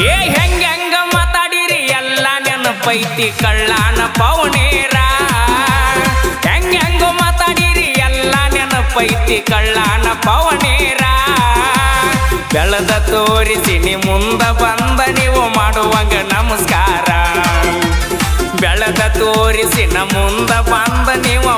ಏ ಹೆಂಗ ಮಾತಾಡಿರಿ ಎಲ್ಲ ನೆನಪೈತಿ ಕಳ್ಳಾನ ಪೌನೇರ ಹೆಂಗ ಮಾತಾಡಿರಿ ಎಲ್ಲ ನೆನಪೈತಿ ಕಳ್ಳಾನ ಪೌನೇರ ಬೆಳೆದ ತೋರಿಸಿ ನೀ ಮುಂದ ಬಂದ ನೀವು ಮಾಡುವಂಗ ನಮಸ್ಕಾರ ಬೆಳೆದ ತೋರಿಸಿ ನ ಮುಂದ ಬಂದ ನೀವು